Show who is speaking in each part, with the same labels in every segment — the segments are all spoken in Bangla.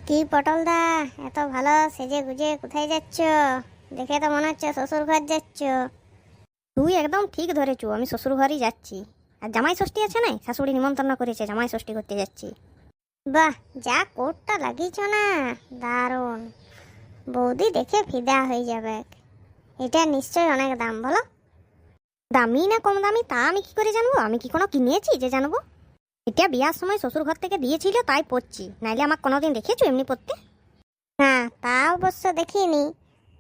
Speaker 1: কি পটল দা, এত ভালো সেজে গুজে কোথায় যাচ্ছ? দেখে তো মনে হচ্ছে শ্বশুর ঘর যাচ্ছ।
Speaker 2: তুই একদম ঠিক ধরেছু, আমি শ্বশুর ঘরই যাচ্ছি। আর জামাই ষষ্ঠী আছে না, শাশুড়ি নিমন্ত্রণ করেছে, জামাই ষষ্ঠী করতে যাচ্ছি।
Speaker 1: বাহ, যা কোটটা লাগিয়েছ না, দারুণ। বৌদি দেখে ফিদা হয়ে যাবে। এটা নিশ্চয়ই অনেক দাম, বলো।
Speaker 2: দামি না কম দামি তা আমি কি করে জানবো? আমি কি কোনো কিনেছি যে জানবো? এটা বিয়ার সময় শ্বশুর ঘর থেকে দিয়েছিল তাই পরছি, নাইলে আমাকে কোনোদিন দেখেছো এমনি পরতে?
Speaker 1: না, তা অবশ্য দেখিনি,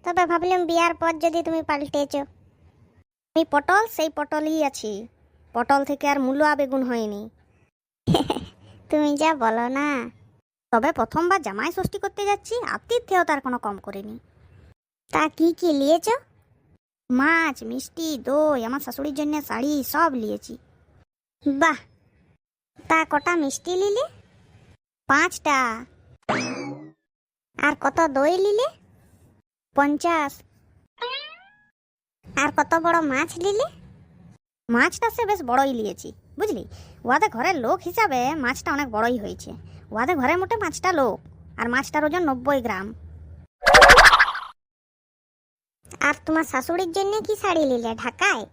Speaker 1: তবে ভাবলাম বিয়ার পর যদি তুমি পাল্টেছো।
Speaker 2: আমি পটল সেই পটলই আছি, পটল থেকে আর মূলো বেগুন হয়নি।
Speaker 1: তুমি যা বলো না।
Speaker 2: তবে প্রথমবার জামাই ষষ্ঠী করতে যাচ্ছি, আতিথ্যেও তার কোনো কম করিনি।
Speaker 1: তা কি কি নিয়েছো?
Speaker 2: মাছ, মিষ্টি, দই, আমার শাশুড়ির জন্য শাড়ি সব নিয়েছি।
Speaker 1: বাহ, তা কটা মিষ্টি নিলে?
Speaker 2: 5টা।
Speaker 1: আর কত দই নিলে?
Speaker 2: 50।
Speaker 1: আর কত বড় মাছ নিলে?
Speaker 2: মাছটা সে বেশ বড়ই নিয়েছি, বুঝলি। ওয়াদের ঘরের লোক হিসাবে মাছটা অনেক বড়ই হয়েছে। ওয়াদের ঘরে মোটে 5টা লোক, আর মাছটার ওজন 90 গ্রাম।
Speaker 1: আর তোমার শাশুড়ির জন্য কি শাড়ি নিলে, ঢাকায়?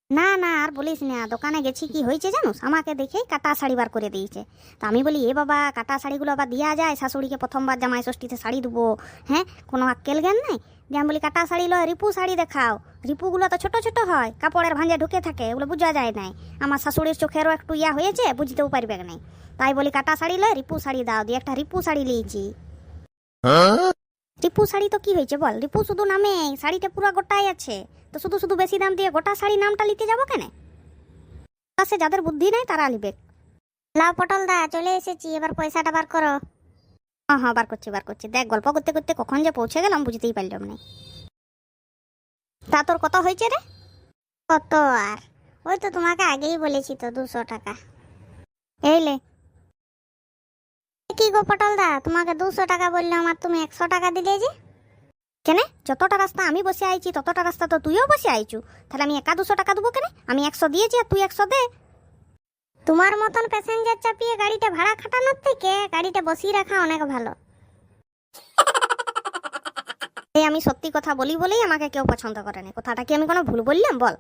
Speaker 2: না না, আর বলিস না, দোকানে গেছি, কি হয়েছে জানোস, আমাকে দেখেই কাটা শাড়ি বার করে দিয়েছে। তা আমি বলি, এ বাবা, কাটা শাড়িগুলো আবার দেওয়া যায়? শাশুড়িকে প্রথমবার জামাই ষষ্ঠীতে শাড়ি দেবো, হ্যাঁ, কোনো আক্কেল জ্ঞান নেই। যে আমি বলি, কাটা শাড়ি লয়, রিপু শাড়ি দেখাও। রিপুগুলো তো ছোট ছোট হয়, কাপড়ের ভাঁজে ঢুকে থাকে, ওগুলো বোঝা যায় নাই। আমার শাশুড়ির চোখেরও একটু ইয়া হয়েছে, বুঝতেও পারবে না। তাই বলি, কাটা শাড়ি লয়, রিপু শাড়ি দাও। দিয়ে একটা রিপু শাড়ি নিয়েছি। রিপু শাড়ি তো কি হয়েছে বল, রিপু শুধু নামে, শাড়িটা পুরো গোটাই আছে। তো শুধু শুধু বেশি দাম দিয়ে গোটা শাড়ি নামটা নিতে যাবো কেন? সে যাদের বুদ্ধি নাই তারা নিবে।
Speaker 1: লাও পটল দা, চলে এসেছি, এবার পয়সাটা বার করো।
Speaker 2: হ্যাঁ হ্যাঁ, বার করছি। দেখ, গল্প করতে করতে কখন যে পৌঁছে গেলাম বুঝতেই পারলাম না। তা তোর কত হয়েছে রে?
Speaker 1: কত আর, ওই তো তোমাকে আগেই বলেছি তো, 200 টাকা।
Speaker 2: এইলে।
Speaker 1: কি গো পটল দা, তোমাকে 200 টাকা বললাম আর তুমি 100 টাকা দিলে যে?
Speaker 2: কেন? যতটা রাস্তা আমি বসে আইছি ততটা রাস্তা তো তুইও বসে আইছু, তাহলে আমি একা 200 টাকা দেবো কেন? আমি 100 দিয়েছি আর তুই 100 দে।
Speaker 1: তোমার মতন প্যাসেঞ্জার চাপিয়ে গাড়িটা ভাড়া খাটানোর থেকে গাড়িটা বসিয়ে রাখা অনেক ভালো।
Speaker 2: এই আমি সত্যি কথা বলি বলেই আমাকে কেউ পছন্দ করে না। কথাটা কি আমি কোনো ভুল বললাম বল?